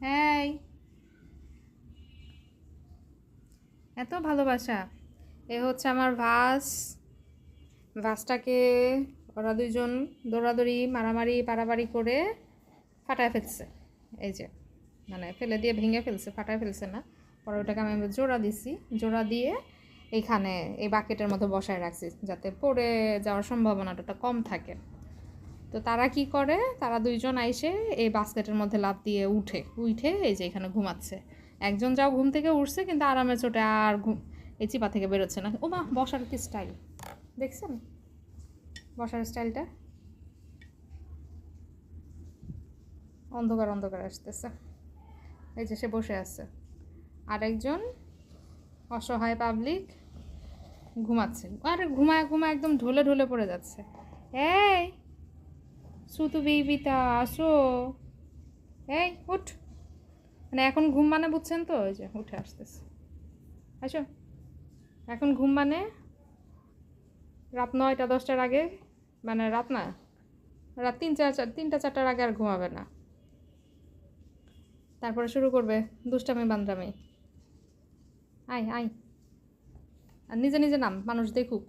এই এত ভালোবাসা। এ হচ্ছে আমার ভাসটাকে ওরা দুইজন দৌড়াদৌড়ি মারামারি পারাবাড়ি করে ফাটায় ফেলছে। এই যে মানে ফেলে দিয়ে ভেঙে ফেলছে, ফাটায় ফেলছে না। পরে ওটাকে আমি জোড়া দিছি, জোড়া দিয়ে এইখানে এই বাকেটের মধ্যে বসায় রাখছি যাতে পড়ে যাওয়ার সম্ভাবনাটা কম থাকে। তো তারা কি করে, তারা দুইজন আইসে এই বাস্কেটের মধ্যে লাফ দিয়ে উঠে এই যে এখানে ঘুমাচ্ছে। একজন যাও ঘুম থেকে উঠছে কিন্তু আরামে চোটে আর এই চিপা থেকে বেরোচ্ছে না। ও মা, বসার কি স্টাইল দেখছেন, বসার স্টাইলটা অন্ধকার অন্ধকার আসতেছে। এই যে সে বসে আছে, আরেকজন অসহায় পাবলিক ঘুমাচ্ছে। আরে ঘুমায় ঘুমায় একদম ঢলে ঢলে পড়ে যাচ্ছে। এই সুতু বেবিটা আসো, এই উঠ। মানে এখন ঘুম মানে বুঝছেন তো, ওই যে উঠে আসতেছে। আসো, এখন ঘুম মানে রাত 9টা 10টার আগে, মানে রাত না, রাত 3টা 4টার আগে আর ঘুমাবে না। তারপরে শুরু করবে দুষ্টামি বান্দ্রামি। আয় আয়, আর নিজে নিজে নাম, মানুষ দেখুক।